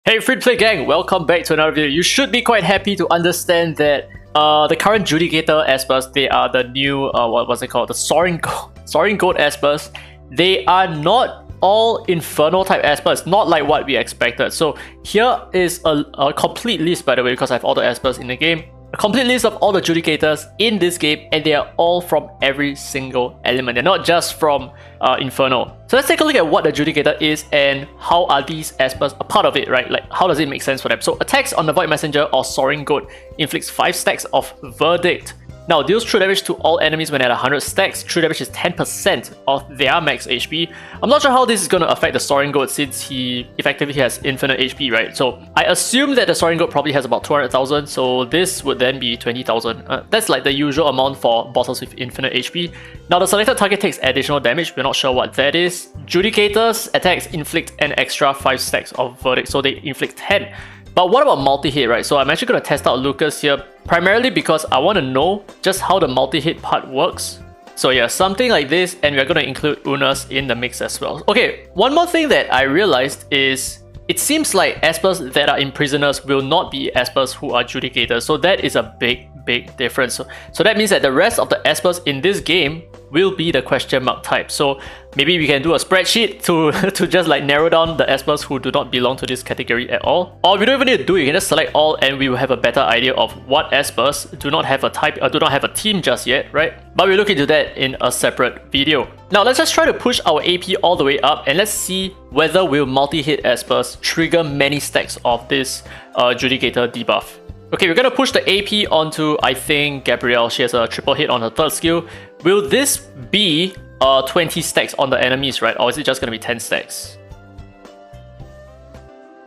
Hey Free Play Gang, welcome back to another video. You should be quite happy to understand that the current Adjudicator Espers, they are the new, what's it called? The Soaring Goat Espers. They are not all Inferno type Espers, not like what we expected. So here is a complete list, by the way, because I have all the Espers in the game. A complete list of all the Adjudicators in this game, and they are all from every single element. They're not just from Inferno. So let's take a look at what the Adjudicator is and how are these Espers a part of it, right? Like, how does it make sense for them? So attacks on the Void Messenger or Soaring Goat inflicts 5 stacks of Verdict. Now, deals true damage to all enemies when at 100 stacks. True damage is 10% of their max HP. I'm not sure how this is going to affect the Soaring Goat since he effectively has infinite HP, right? So I assume that the Soaring Goat probably has about 200,000, so this would then be 20,000. That's like the usual amount for bosses with infinite HP. Now, the selected target takes additional damage. We're not sure what that is. Adjudicators attacks inflict an extra 5 stacks of Verdict, so they inflict 10. But what about multi-hit, right? So I'm actually going to test out Lucas here, primarily because I want to know just how the multi-hit part works. So yeah, something like this, and we're going to include Unas in the mix as well. Okay, one more thing that I realized is it seems like Espers that are Imprisoners will not be Espers who are Adjudicators. So that is a big difference. So that means that the rest of the Espers in this game will be the question mark type. So maybe we can do a spreadsheet to just like narrow down the Espers who do not belong to this category at all. Or we don't even need to do it, you can just select all and we will have a better idea of what Espers do not have a type or do not have a team just yet, right? But we'll look into that in a separate video. Now let's just try to push our AP all the way up and let's see whether will multi-hit Espers trigger many stacks of this Adjudicator debuff. Okay, we're gonna push the AP onto, I think, Gabrielle. She has a triple hit on her third skill. Will this be 20 stacks on the enemies, right? Or is it just gonna be 10 stacks?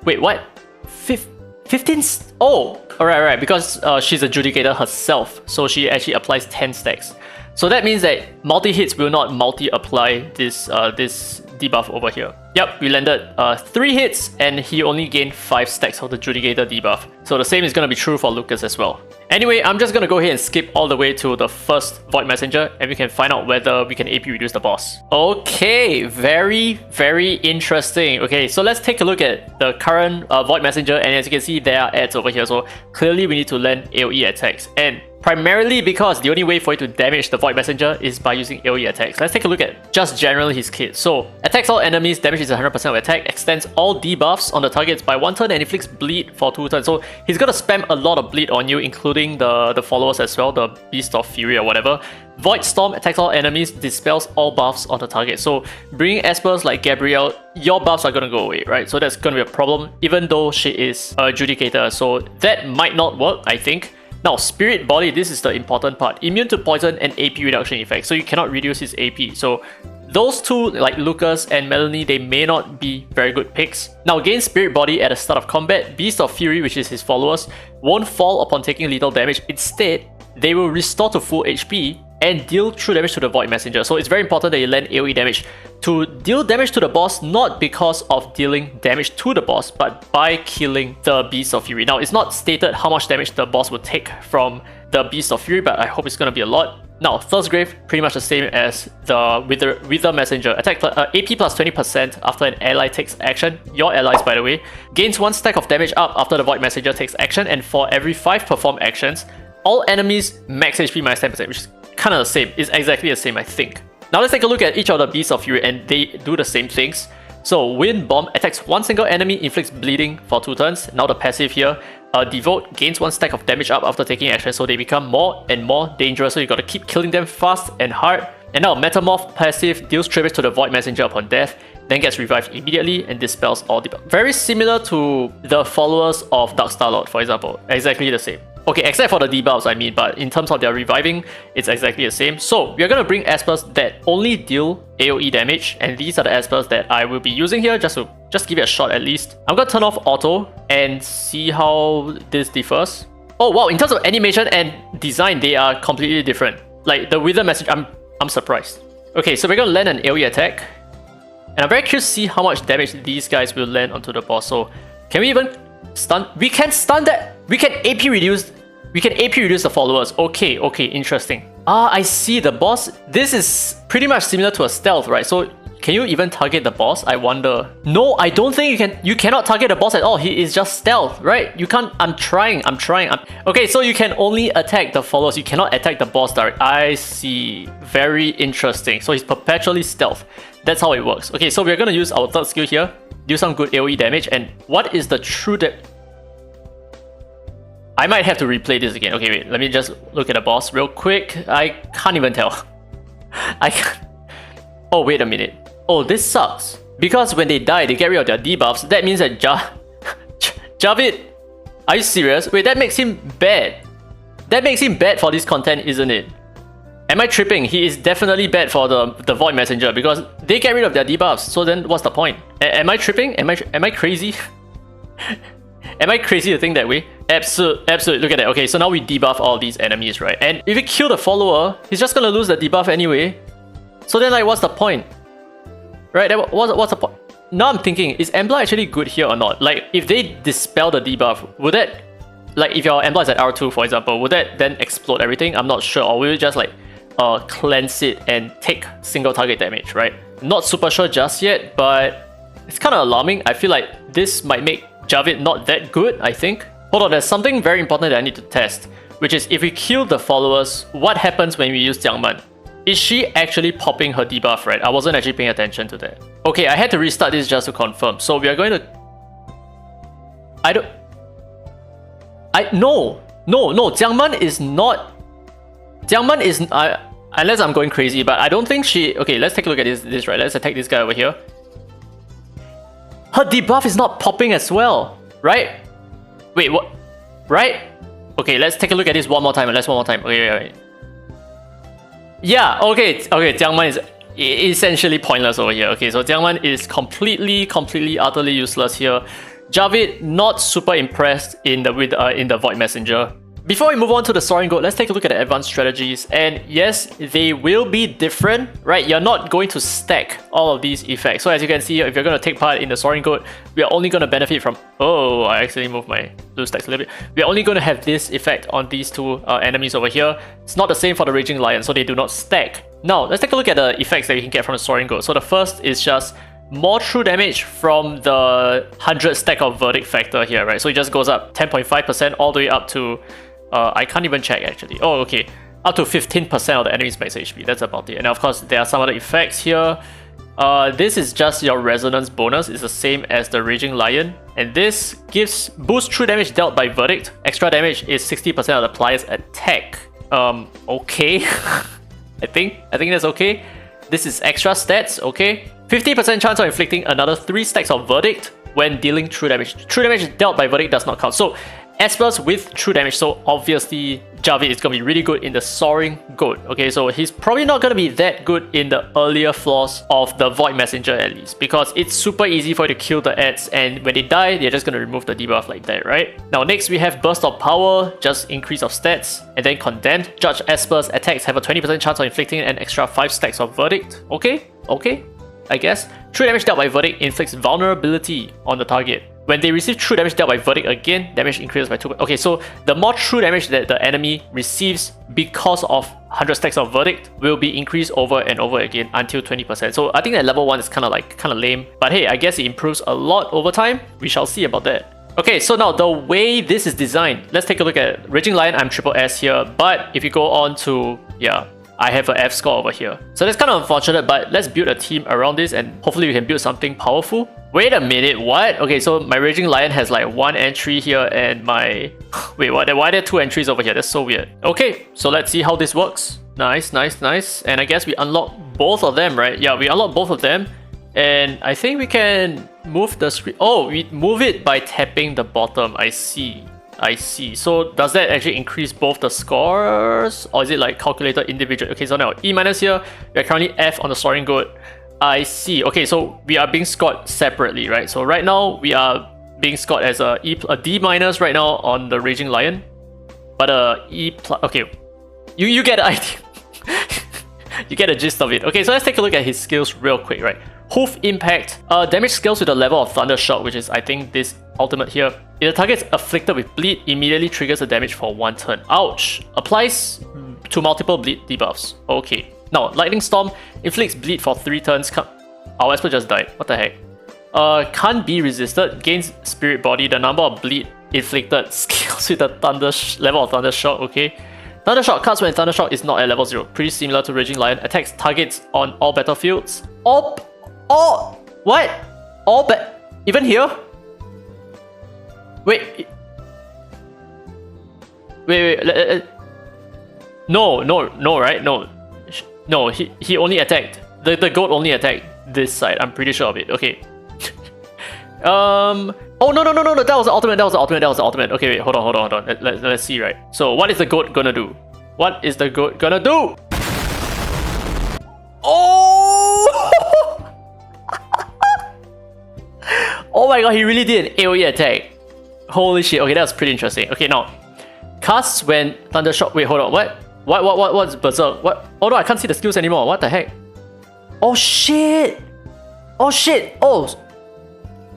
Wait, what? 15? Oh, alright, because she's a Adjudicator herself, so she actually applies 10 stacks. So that means that multi-hits will not multi-apply this debuff over here. Yep, we landed 3 hits and he only gained 5 stacks of the Adjudicator debuff. So the same is going to be true for Lucas as well. Anyway, I'm just going to go ahead and skip all the way to the first Void Messenger and we can find out whether we can AP reduce the boss. Okay, very interesting. Okay, so let's take a look at the current Void Messenger, and as you can see, there are ads over here. So clearly we need to land AoE attacks, and primarily because the only way for it to damage the Void Messenger is by using AoE attacks. Let's take a look at just generally his kit. So, attacks all enemies, damage is 100% of attack, extends all debuffs on the targets by 1 turn and inflicts bleed for 2 turns. So he's gonna spam a lot of bleed on you, including the followers as well, the Beast of Fury or whatever. Void Storm attacks all enemies, dispels all buffs on the target. So bringing Espers like Gabrielle, your buffs are gonna go away, right? So that's gonna be a problem, even though she is a Adjudicator. So that might not work, I think. Now, Spirit Body, this is the important part. Immune to poison and AP reduction effect, so you cannot reduce his AP. So those two, like Lucas and Melanie, they may not be very good picks. Now, gain Spirit Body at the start of combat. Beast of Fury, which is his followers, won't fall upon taking lethal damage. Instead, they will restore to full HP and deal true damage to the Void Messenger. So it's very important that you land AoE damage to deal damage to the boss, not because of dealing damage to the boss, but by killing the Beast of Fury. Now, it's not stated how much damage the boss would take from the Beast of Fury, but I hope it's going to be a lot. Now, Thirstgrave, pretty much the same as the Wither Messenger. Attack AP plus 20% after an ally takes action. Your allies, by the way. Gains 1 stack of damage up after the Void Messenger takes action, and for every 5 performed actions, all enemies max HP minus 10%, which is kind of the same. It's exactly the same, I think. Now let's take a look at each of the Beasts of Fury, and they do the same things. So Wind Bomb attacks 1 single enemy, inflicts bleeding for 2 turns. Now the passive here, Devote gains 1 stack of damage up after taking action, so they become more and more dangerous. So you gotta keep killing them fast and hard. And now Metamorph passive deals tribute to the Void Messenger upon death, then gets revived immediately and dispels all debuff. Very similar to the followers of Dark Starlord, for example. Exactly the same. Okay, except for the debuffs, I mean, but in terms of their reviving, it's exactly the same. So, we're gonna bring Espers that only deal AoE damage, and these are the Espers that I will be using here just to give it a shot at least. I'm gonna turn off auto and see how this differs. Oh wow, in terms of animation and design, they are completely different. Like the Wither Message, I'm surprised. Okay, so we're gonna land an AoE attack, and I'm very curious to see how much damage these guys will land onto the boss. So, can we even stun? We can stun that. We can AP reduce the followers. Okay, interesting. I see the boss. This is pretty much similar to a stealth, right? So Can you even target the boss? I wonder. No, I don't think you can. You cannot target the boss at all. He is just stealth, right? You can't. I'm trying. Okay, so you can only attack the followers. You cannot attack the boss direct. I see. Very interesting. So he's perpetually stealth. That's how it works. Okay, so we're gonna use our third skill here. Do some good AoE damage. And what is the true I might have to replay this again. Okay, wait. Let me just look at the boss real quick. I can't even tell. I can't. Oh, wait a minute. Oh, this sucks. Because when they die, they get rid of their debuffs. That means that Javid... Are you serious? Wait, that makes him bad. That makes him bad for this content, isn't it? Am I tripping? He is definitely bad for the Void Messenger because they get rid of their debuffs. So then what's the point? Am I tripping? Am I crazy? Am I crazy to think that way? Absolutely. Look at that. Okay, so now we debuff all these enemies, right? And if we kill the follower, he's just gonna lose the debuff anyway. So then, like, what's the point? Right? What's the point? Now I'm thinking, is Embla actually good here or not? Like, if they dispel the debuff, would that... Like, if your Embla is at R2, for example, would that then explode everything? I'm not sure. Or will it just, like, cleanse it and take single target damage, right? Not super sure just yet, but it's kind of alarming. I feel like this might make Javid not that good, I think. Hold on, there's something very important that I need to test, which is if we kill the followers, what happens when we use Jiangman? Is she actually popping her debuff, right? I wasn't actually paying attention to that. Okay, I had to restart this just to confirm. So we are going to... No, Jiangman is not... Jiangman is... unless I'm going crazy, but I don't think she... Okay, let's take a look at this, right? Let's attack this guy over here. Her debuff is not popping as well, right? Wait, what? Right? Okay, let's take a look at this one more time. Okay, wait. Yeah, okay, Jiangman is essentially pointless over here. Okay, so Jiangman is completely, utterly useless here. Javid, not super impressed in the Void Messenger. Before we move on to the Soaring Goat, let's take a look at the advanced strategies. And yes, they will be different, right? You're not going to stack all of these effects. So as you can see, if you're going to take part in the Soaring Goat, we are only going to benefit from... Oh, I accidentally moved my blue stacks a little bit. We are only going to have this effect on these two enemies over here. It's not the same for the Raging Lion, so they do not stack. Now, let's take a look at the effects that you can get from the Soaring Goat. So the first is just more true damage from the 100 stack of verdict factor here, right? So it just goes up 10.5% all the way up to... I can't even check actually. Oh, okay. Up to 15% of the enemy's max HP. That's about it. And of course, there are some other effects here. This is just your resonance bonus. It's the same as the Raging Lion. And this gives boost true damage dealt by verdict. Extra damage is 60% of the player's attack. Okay. I think that's okay. This is extra stats, okay. 50% chance of inflicting another 3 stacks of verdict when dealing true damage. True damage dealt by verdict does not count. So Espers with true damage, so obviously Javid is going to be really good in the Soaring Goat. Okay, so he's probably not going to be that good in the earlier floors of the Void Messenger at least, because it's super easy for you to kill the ads, and when they die, they're just going to remove the debuff like that, right? Now next we have Burst of Power, just increase of stats, and then Condemned. Judge Espers attacks have a 20% chance of inflicting an extra 5 stacks of Verdict. Okay, I guess. True damage dealt by Verdict inflicts vulnerability on the target. When they receive true damage dealt by Verdict again, damage increases by 2. Okay, so the more true damage that the enemy receives because of 100 stacks of Verdict will be increased over and over again until 20%. So I think that level 1 is kind of lame. But hey, I guess it improves a lot over time. We shall see about that. Okay, so now the way this is designed, let's take a look at Raging Lion. I'm triple S here, but if you go on to, I have an F score over here. So that's kind of unfortunate, but let's build a team around this and hopefully we can build something powerful. Wait a minute, what? Okay, so my Raging Lion has like 1 entry here and my... Wait, what? Why are there 2 entries over here? That's so weird. Okay, so let's see how this works. Nice. And I guess we unlock both of them, right? Yeah, we unlock both of them. And I think we can move the screen. Oh, we move it by tapping the bottom. I see. So does that actually increase both the scores? Or is it like calculated individually? Okay, so now E- here. We are currently F on the Soaring Goat. I see. Okay, so we are being scored separately, right? So right now we are being scored as a D- right now on the Raging Lion, but a E+. Okay, you get the idea. You get the gist of it. Okay, so let's take a look at his skills real quick, right? Hoof Impact. Damage scales with the level of Thunder Shock, which is I think this ultimate here. If the target is afflicted with bleed, immediately triggers the damage for 1 turn. Ouch. Applies to multiple bleed debuffs. Okay. Now, Lightning Storm inflicts bleed for 3 turns. our expert just died. What the heck? Can't be resisted. Gains spirit body. The number of bleed inflicted scales with the level of thunder shock. Okay. Thunder shock cards when thunder shock is not at level 0. Pretty similar to Raging Lion. Attacks targets on all battlefields. What? Even here? Wait. No, right? No, he only attacked. The goat only attacked this side. I'm pretty sure of it. Okay. Oh no! That was the ultimate. Okay, wait, hold on. Let's see, right? So what is the goat gonna do? Oh! Oh my god, he really did an AoE attack. Holy shit. Okay, that was pretty interesting. Okay, now casts when thunder shock. Wait, hold on. What's berserk? What? Oh no, I can't see the skills anymore. What the heck? Oh shit! Oh,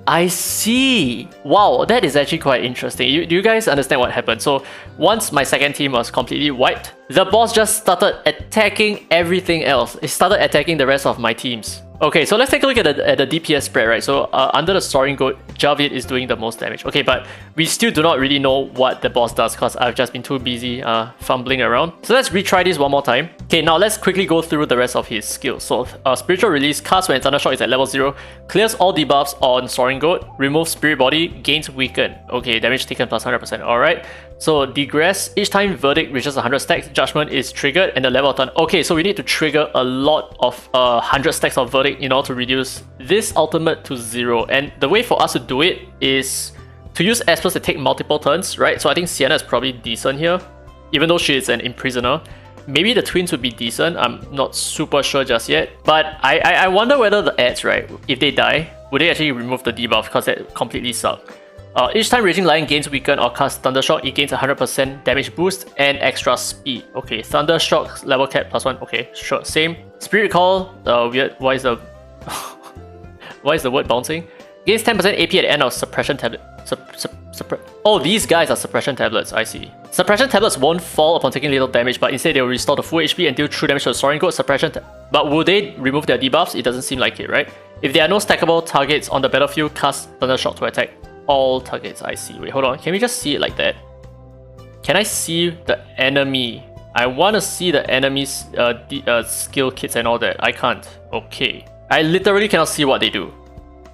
I see. Wow, that is actually quite interesting. Do you guys understand what happened? So once my second team was completely wiped, the boss just started attacking everything else. It started attacking the rest of my teams. Okay, so let's take a look at the DPS spread, right? So under the Soaring Goat, Javid is doing the most damage. Okay, but we still do not really know what the boss does because I've just been too busy fumbling around. So let's retry this one more time. Okay, now let's quickly go through the rest of his skills. So Spiritual Release, cast when Thunder Shock is at level 0, clears all debuffs on Soaring Goat, removes Spirit Body, gains Weaken. Okay, damage taken plus 100%. Alright. So Digress, each time Verdict reaches 100 stacks, Judgment is triggered and the level of turn. Okay, so we need to trigger a lot of 100 stacks of Verdict in order to reduce this ultimate to 0. And the way for us to do it is to use experts to take multiple turns, right? So I think Sienna is probably decent here, even though she is an Imprisoner. Maybe the twins would be decent. I'm not super sure just yet. But I wonder whether the ads, right, if they die, would they actually remove the debuff because that completely sucks. Each time Raging Lion gains Weaken or casts Thundershock, it gains 100% damage boost and extra speed. Okay, Thundershock level cap +1. Okay, sure, same. Spirit Recall, weird. Why is the word bouncing? Gains 10% AP at the end of Suppression Tablet. Oh, these guys are Suppression Tablets, I see. Suppression Tablets won't fall upon taking little damage, but instead they will restore the full HP and deal true damage to the Soaring Goat But will they remove their debuffs? It doesn't seem like it, right? If there are no stackable targets on the battlefield, cast Thundershock to attack all targets. I see. Wait, hold on. Can we just see it like that? Can I see the enemy? I want to see the enemy's skill kits and all that. I can't. Okay. I literally cannot see what they do.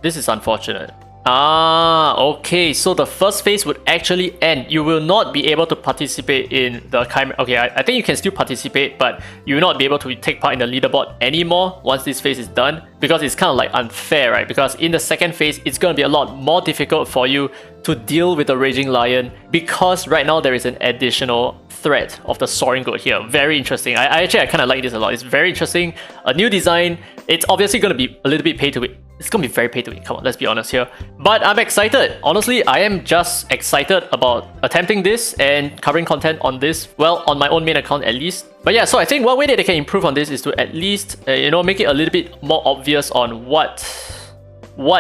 This is unfortunate. Okay. So the first phase would actually end. You will not be able to participate in the Chimera. Okay, I think you can still participate, but you will not be able to take part in the leaderboard anymore once this phase is done, because it's kind of like unfair, right? Because in the second phase, it's going to be a lot more difficult for you to deal with the Raging Lion, because right now there is an additional threat of the Soaring Goat here. Very interesting. I kind of like this a lot. It's very interesting. A new design. It's obviously going to be a little bit pay to win. It's going to be very pay to win. Come on, let's be honest here. But I'm excited. Honestly, I am just excited about attempting this and covering content on this. Well, on my own main account at least. But yeah, so I think one way that they can improve on this is to at least, make it a little bit more obvious on what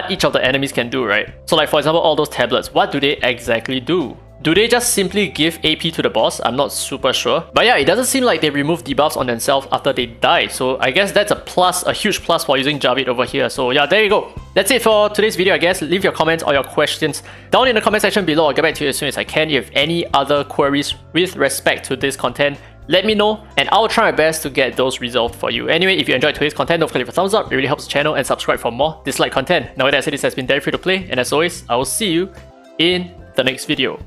each of the enemies can do, right? So like, for example, all those tablets, what do they exactly do? Do they just simply give AP to the boss? I'm not super sure. But yeah, it doesn't seem like they remove debuffs on themselves after they die. So I guess that's a plus, a huge plus for using Javid over here. So yeah, there you go. That's it for today's video, I guess. Leave your comments or your questions down in the comment section below. I'll get back to you as soon as I can. If you have any other queries with respect to this content, let me know and I'll try my best to get those resolved for you. Anyway, if you enjoyed today's content, don't forget to leave a thumbs up. It really helps the channel, and subscribe for more Dislyte content. Now that I said, this has been Derry Free to Play, and as always, I will see you in the next video.